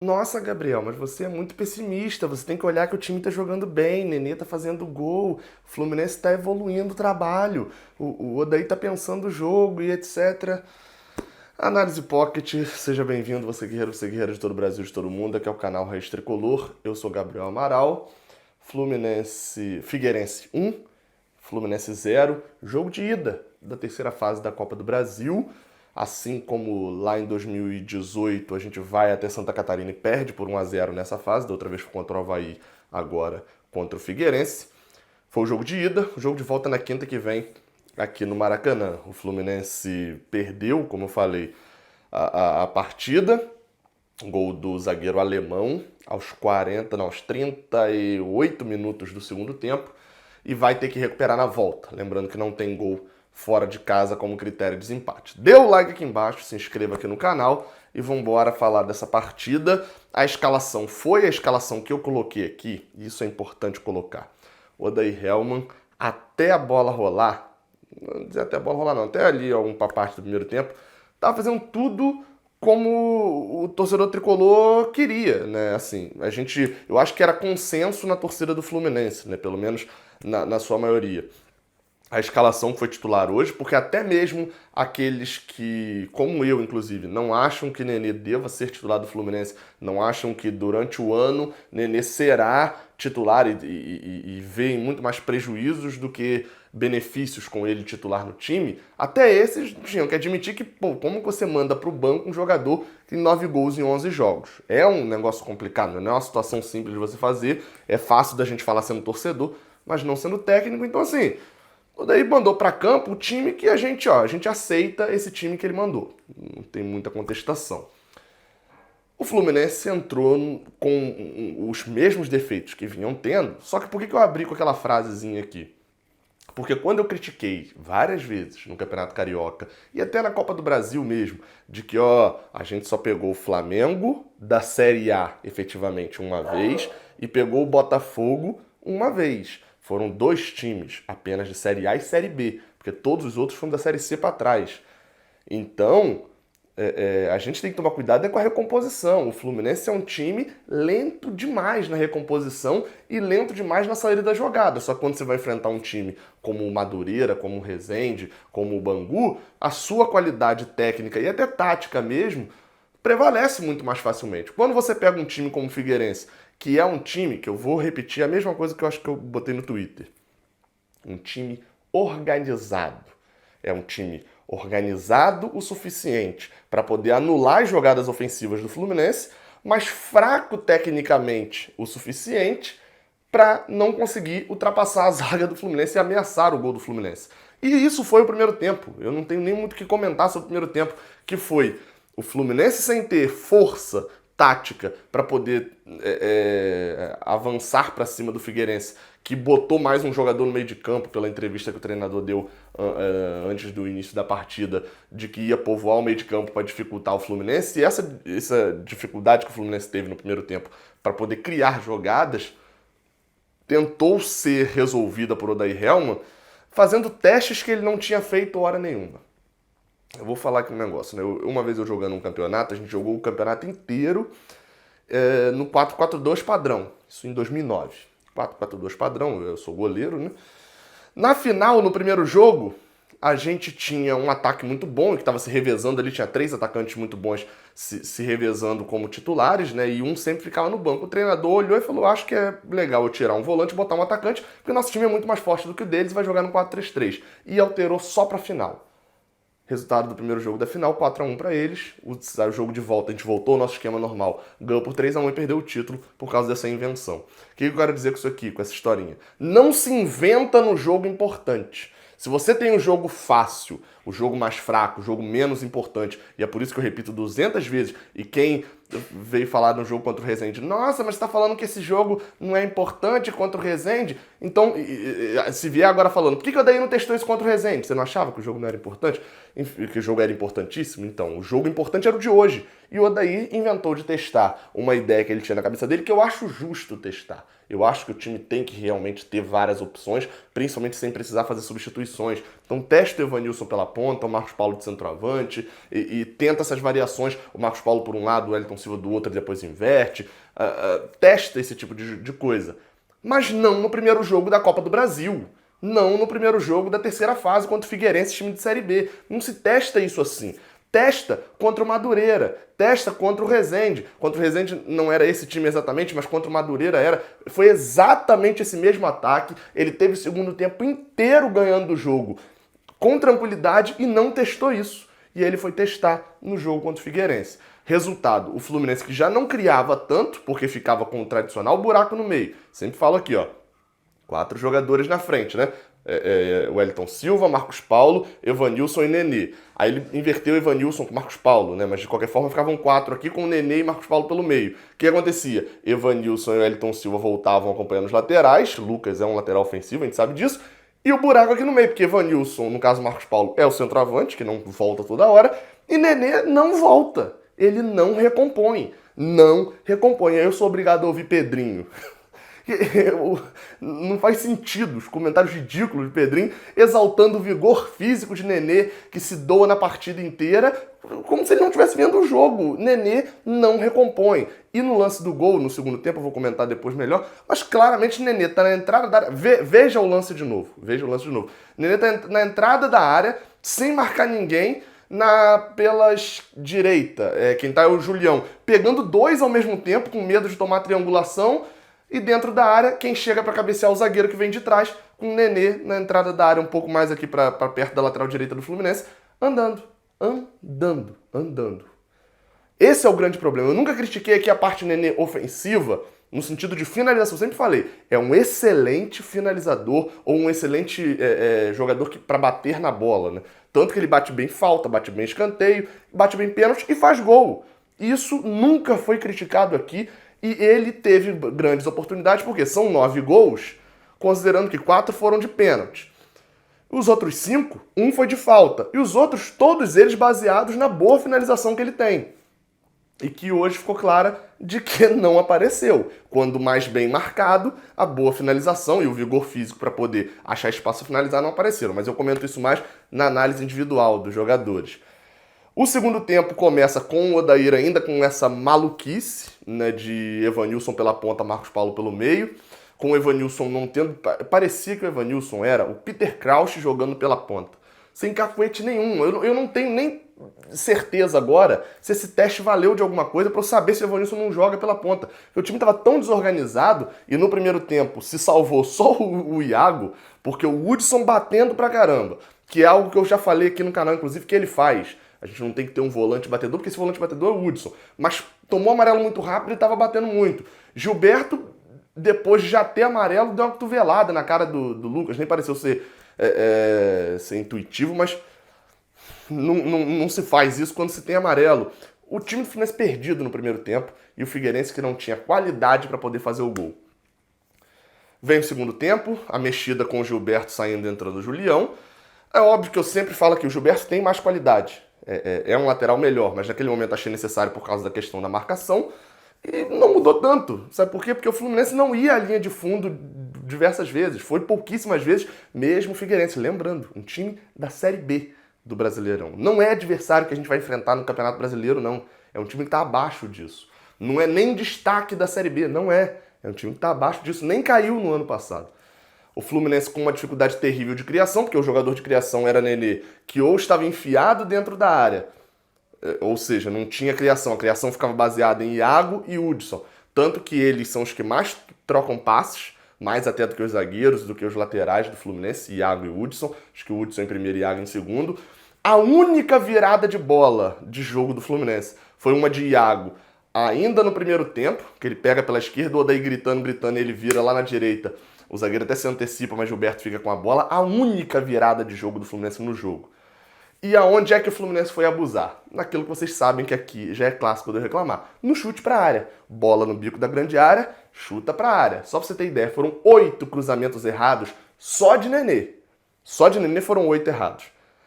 Nossa, Gabriel, mas você é muito pessimista. Você tem que olhar que o time tá jogando bem, Nenê tá fazendo gol, o Fluminense tá evoluindo o trabalho, o Odaí tá pensando o jogo e etc. Análise Pocket, seja bem-vindo, você guerreiro de todo o Brasil, de todo o mundo. Aqui é o canal Raiz Tricolor. Eu sou Gabriel Amaral. Figueirense 1, Fluminense 0. Jogo de ida da terceira fase da Copa do Brasil. Assim como lá em 2018 a gente vai até Santa Catarina e perde por 1-0 nessa fase. Da outra vez foi contra o Avaí, agora contra o Figueirense. Foi o jogo de ida, o jogo de volta na quinta que vem aqui no Maracanã. O Fluminense perdeu, como eu falei, a partida. Gol do zagueiro alemão aos 38 minutos do segundo tempo. E vai ter que recuperar na volta. Lembrando que não tem gol fora de casa como critério de desempate. Dê o like aqui embaixo, se inscreva aqui no canal e vamos embora falar dessa partida. A escalação foi a escalação que eu coloquei aqui, e isso é importante colocar. Odair Hellmann, até a bola rolar, não dizer até a bola rolar não, até ali alguma parte do primeiro tempo, tava fazendo tudo como o torcedor tricolor queria, né? Assim, eu acho que era consenso na torcida do Fluminense, né? Pelo menos na sua maioria. A escalação foi titular hoje, porque até mesmo aqueles que, como eu inclusive, não acham que Nenê deva ser titular do Fluminense, não acham que durante o ano Nenê será titular e veem muito mais prejuízos do que benefícios com ele titular no time, até esses tinham que admitir que, pô, como você manda para o banco um jogador que tem 9 gols em 11 jogos? É um negócio complicado, não é uma situação simples de você fazer, é fácil da gente falar sendo torcedor, mas não sendo técnico, então assim... Daí mandou para campo o time que a gente aceita esse time que ele mandou. Não tem muita contestação. O Fluminense entrou com os mesmos defeitos que vinham tendo, só que por que eu abri com aquela frasezinha aqui? Porque quando eu critiquei várias vezes no Campeonato Carioca e até na Copa do Brasil mesmo, de que a gente só pegou o Flamengo da Série A efetivamente uma vez e pegou o Botafogo uma vez. Foram 2 times apenas de Série A e Série B, porque todos os outros foram da Série C para trás. Então, a gente tem que tomar cuidado com a recomposição. O Fluminense é um time lento demais na recomposição e lento demais na saída da jogada. Só que quando você vai enfrentar um time como o Madureira, como o Resende, como o Bangu, a sua qualidade técnica e até tática mesmo prevalece muito mais facilmente. Quando você pega um time como o Figueirense, que é um time, que eu vou repetir a mesma coisa que eu acho que eu botei no Twitter, um time organizado. É um time organizado o suficiente para poder anular as jogadas ofensivas do Fluminense, mas fraco tecnicamente o suficiente para não conseguir ultrapassar a zaga do Fluminense e ameaçar o gol do Fluminense. E isso foi o primeiro tempo. Eu não tenho nem muito o que comentar sobre o primeiro tempo, que foi o Fluminense sem ter força tática para poder avançar para cima do Figueirense, que botou mais um jogador no meio de campo pela entrevista que o treinador deu antes do início da partida, de que ia povoar o meio de campo para dificultar o Fluminense. E essa dificuldade que o Fluminense teve no primeiro tempo para poder criar jogadas tentou ser resolvida por Odair Hellmann fazendo testes que ele não tinha feito hora nenhuma. Eu vou falar aqui um negócio, né? Uma vez eu jogando um campeonato, a gente jogou o campeonato inteiro no 4-4-2 padrão, isso em 2009. 4-4-2 padrão, eu sou goleiro, né? Na final, no primeiro jogo, a gente tinha um ataque muito bom, que estava se revezando ali, tinha 3 atacantes muito bons se revezando como titulares, né? E um sempre ficava no banco. O treinador olhou e falou, acho que é legal eu tirar um volante e botar um atacante, porque o nosso time é muito mais forte do que o deles e vai jogar no 4-3-3. E alterou só pra final. Resultado do primeiro jogo da final, 4-1 para eles. O jogo de volta, a gente voltou ao nosso esquema normal. Ganhou por 3-1 e perdeu o título por causa dessa invenção. O que eu quero dizer com isso aqui, com essa historinha? Não se inventa no jogo importante. Se você tem um jogo fácil, o jogo mais fraco, o jogo menos importante, e é por isso que eu repito 200 vezes, e quem veio falar no jogo contra o Resende, nossa, mas você tá falando que esse jogo não é importante contra o Resende? Então, se vier agora falando, por que o Odair não testou isso contra o Resende? Você não achava que o jogo não era importante? Que o jogo era importantíssimo? Então, o jogo importante era o de hoje. E o Odair inventou de testar uma ideia que ele tinha na cabeça dele, que eu acho justo testar. Eu acho que o time tem que realmente ter várias opções, principalmente sem precisar fazer substituições. Então testa o Evanilson pela ponta, o Marcos Paulo de centroavante, e tenta essas variações, o Marcos Paulo por um lado, o Wellington Silva do outro, e depois inverte. Testa esse tipo de coisa. Mas não no primeiro jogo da Copa do Brasil. Não no primeiro jogo da terceira fase contra o Figueirense, time de Série B. Não se testa isso assim. Testa contra o Madureira, testa contra o Resende. Contra o Resende não era esse time exatamente, mas contra o Madureira era. Foi exatamente esse mesmo ataque. Ele teve o segundo tempo inteiro ganhando o jogo com tranquilidade e não testou isso. E ele foi testar no jogo contra o Figueirense. Resultado, o Fluminense que já não criava tanto, porque ficava com o tradicional buraco no meio. Sempre falo aqui, ó, 4 jogadores na frente, né? Wellington Silva, Marcos Paulo, Evanilson e Nenê. Aí ele inverteu Evanilson com Marcos Paulo, né? Mas de qualquer forma ficavam 4 aqui com Nenê e Marcos Paulo pelo meio. O que acontecia? Evanilson e Wellington Silva voltavam acompanhando os laterais. Lucas é um lateral ofensivo, a gente sabe disso. E o buraco aqui no meio, porque Evanilson, no caso Marcos Paulo, é o centroavante, que não volta toda hora. E Nenê não volta. Ele não recompõe. Não recompõe. Aí eu sou obrigado a ouvir Pedrinho. Não faz sentido os comentários ridículos de Pedrinho exaltando o vigor físico de Nenê, que se doa na partida inteira, como se ele não estivesse vendo o jogo. Nenê não recompõe. E no lance do gol, no segundo tempo, eu vou comentar depois melhor, mas claramente Nenê está na entrada da área. Veja o lance de novo. Veja o lance de novo. Nenê está na entrada da área, sem marcar ninguém, pela direita. Quem tá é o Julião, pegando 2 ao mesmo tempo, com medo de tomar triangulação. E dentro da área, quem chega para cabecear o zagueiro que vem de trás, com o Nenê na entrada da área, um pouco mais aqui para perto da lateral direita do Fluminense, andando. Esse é o grande problema. Eu nunca critiquei aqui a parte Nenê ofensiva, no sentido de finalização. Eu sempre falei, é um excelente finalizador ou um excelente jogador para bater na bola, né? Tanto que ele bate bem falta, bate bem escanteio, bate bem pênalti e faz gol. Isso nunca foi criticado aqui. E ele teve grandes oportunidades, porque são 9 gols, considerando que 4 foram de pênalti. Os outros 5, 1 foi de falta. E os outros, todos eles baseados na boa finalização que ele tem. E que hoje ficou clara de que não apareceu. Quando mais bem marcado, a boa finalização e o vigor físico para poder achar espaço e finalizar não apareceram. Mas eu comento isso mais na análise individual dos jogadores. O segundo tempo começa com o Odair ainda com essa maluquice, né, de Evanilson pela ponta, Marcos Paulo pelo meio, com o Evanilson não tendo... Parecia que o Evanilson era o Peter Crouch jogando pela ponta, sem cacuete nenhum. Eu não tenho nem certeza agora se esse teste valeu de alguma coisa para eu saber se o Evanilson não joga pela ponta. Porque o time estava tão desorganizado e no primeiro tempo se salvou só o Iago, porque o Hudson batendo pra caramba, que é algo que eu já falei aqui no canal, inclusive, que ele faz. A gente não tem que ter um volante batedor, porque esse volante batedor é o Hudson. Mas tomou amarelo muito rápido e estava batendo muito. Gilberto, depois de já ter amarelo, deu uma cotovelada na cara do Lucas. Nem pareceu ser intuitivo, mas não se faz isso quando se tem amarelo. O time do Fluminense perdido no primeiro tempo e o Figueirense que não tinha qualidade para poder fazer o gol. Vem o segundo tempo, a mexida com o Gilberto saindo e entrando o Julião. É óbvio que eu sempre falo que o Gilberto tem mais qualidade. É um lateral melhor, mas naquele momento achei necessário por causa da questão da marcação. E não mudou tanto. Sabe por quê? Porque o Fluminense não ia à linha de fundo diversas vezes. Foi pouquíssimas vezes, mesmo o Figueirense. Lembrando, um time da Série B do Brasileirão. Não é adversário que a gente vai enfrentar no Campeonato Brasileiro, não. É um time que está abaixo disso. Não é nem destaque da Série B, não é. É um time que está abaixo disso. Nem caiu no ano passado. O Fluminense com uma dificuldade terrível de criação, porque o jogador de criação era Nenê, que ou estava enfiado dentro da área, ou seja, não tinha criação. A criação ficava baseada em Iago e Hudson. Tanto que eles são os que mais trocam passes, mais até do que os zagueiros, do que os laterais do Fluminense, Iago e Hudson. Acho que o Hudson em primeiro e Iago em segundo. A única virada de bola de jogo do Fluminense foi uma de Iago, ainda no primeiro tempo, que ele pega pela esquerda, o Odair gritando, ele vira lá na direita. O zagueiro até se antecipa, mas Gilberto fica com a bola. A única virada de jogo do Fluminense no jogo. E aonde é que o Fluminense foi abusar? Naquilo que vocês sabem que aqui já é clássico de eu reclamar. No chute pra área. Bola no bico da grande área, chuta pra área. Só pra você ter ideia, foram 8 cruzamentos errados só de Nenê. Só de Nenê foram 8 errados.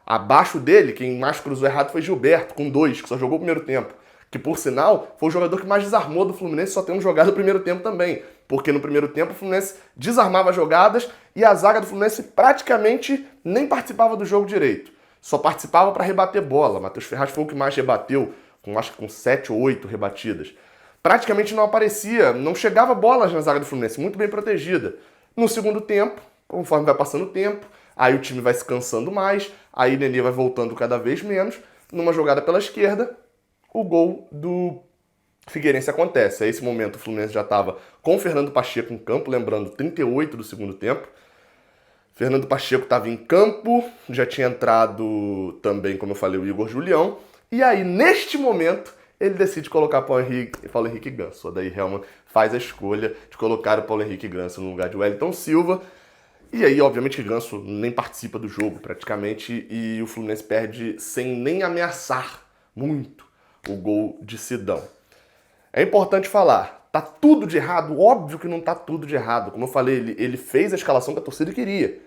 Abaixo dele, quem mais cruzou errado foi Gilberto, com 2, que só jogou o primeiro tempo. Que, por sinal, foi o jogador que mais desarmou do Fluminense, só tendo jogado o primeiro tempo também. porque no primeiro tempo o Fluminense desarmava jogadas e a zaga do Fluminense praticamente nem participava do jogo direito. Só participava para rebater bola. Matheus Ferraz foi o que mais rebateu, acho que com 7 ou 8 rebatidas. Praticamente não aparecia, não chegava bolas na zaga do Fluminense, muito bem protegida. No segundo tempo, conforme vai passando o tempo, aí o time vai se cansando mais, aí Nenê vai voltando cada vez menos. Numa jogada pela esquerda, o gol do Figueirense acontece. A esse momento o Fluminense já estava com o Fernando Pacheco em campo, lembrando, 38 do segundo tempo. Fernando Pacheco estava em campo, já tinha entrado também, como eu falei, o Igor Julião. E aí, neste momento, ele decide colocar Paulo Henrique Ganso. O Odair Hellmann faz a escolha de colocar o Paulo Henrique Ganso no lugar de Wellington Silva. E aí, obviamente, que Ganso nem participa do jogo, praticamente, e o Fluminense perde sem nem ameaçar muito o gol de Sidão. É importante falar, tá tudo de errado? Óbvio que não tá tudo de errado. Como eu falei, ele fez a escalação que a torcida queria.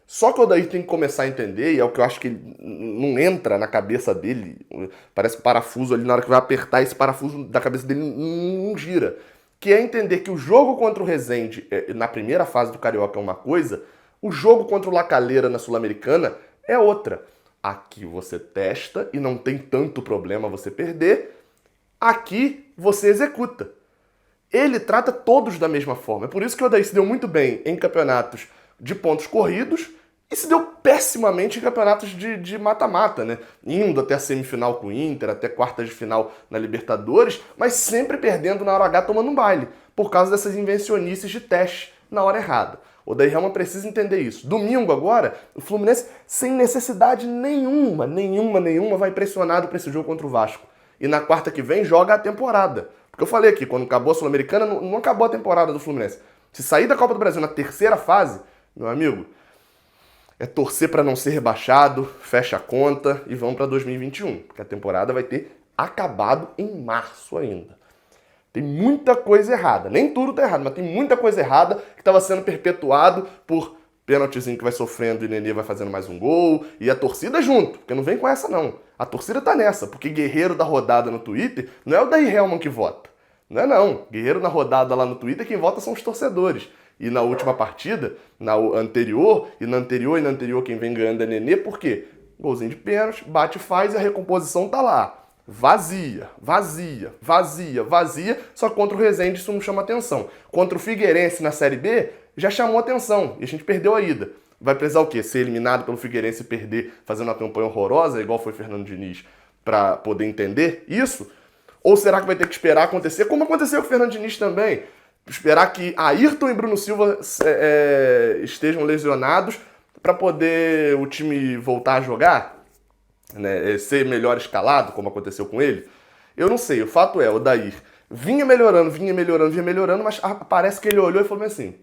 Só que o Odair tem que começar a entender, e é o que eu acho que não entra na cabeça dele, parece que o parafuso ali, na hora que vai apertar, esse parafuso da cabeça dele não gira. Que é entender que o jogo contra o Resende, na primeira fase do Carioca, é uma coisa, o jogo contra o La Calera na Sul-Americana é outra. Aqui você testa e não tem tanto problema você perder, aqui você executa. Ele trata todos da mesma forma. É por isso que o Odair se deu muito bem em campeonatos de pontos corridos e se deu pessimamente em campeonatos de mata-mata, né? Indo até a semifinal com o Inter, até quartas de final na Libertadores, mas sempre perdendo na hora H, tomando um baile, por causa dessas invencionices de teste na hora errada. O Odair Hellmann precisa entender isso. Domingo agora, o Fluminense, sem necessidade nenhuma, vai pressionado para esse jogo contra o Vasco. E na quarta que vem joga a temporada. Porque eu falei aqui, quando acabou a Sul-Americana, não acabou a temporada do Fluminense. Se sair da Copa do Brasil na terceira fase, meu amigo, é torcer para não ser rebaixado, fecha a conta e vamos para 2021. Porque a temporada vai ter acabado em março ainda. Tem muita coisa errada. Nem tudo tá errado, mas tem muita coisa errada que estava sendo perpetuado por pênaltizinho que vai sofrendo e o Nenê vai fazendo mais um gol. E a torcida junto, porque não vem com essa não. A torcida tá nessa, porque guerreiro da rodada no Twitter não é o Odair Hellmann que vota. Não é não. Guerreiro na rodada lá no Twitter, quem vota são os torcedores. E na última partida, na anterior, e na anterior quem vem ganhando é Nenê, por quê? Golzinho de pênalti, bate e faz e a recomposição tá lá. Vazia, só contra o Resende isso não chama atenção. Contra o Figueirense na Série B, já chamou atenção e a gente perdeu a ida. Vai precisar o quê? Ser eliminado pelo Figueirense e perder fazendo uma campanha horrorosa, igual foi Fernando Diniz, para poder entender isso? Ou será que vai ter que esperar acontecer, como aconteceu com o Fernando Diniz também? Esperar que Ayrton e Bruno Silva estejam lesionados para poder o time voltar a jogar? Né, ser melhor escalado, como aconteceu com ele? Eu não sei, o fato é, o Odair vinha melhorando, mas parece que ele olhou e falou assim,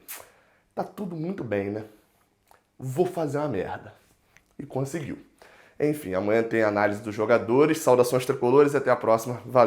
tá tudo muito bem, né? Vou fazer uma merda. E conseguiu. Enfim, amanhã tem análise dos jogadores, saudações tricolores e até a próxima. Valeu!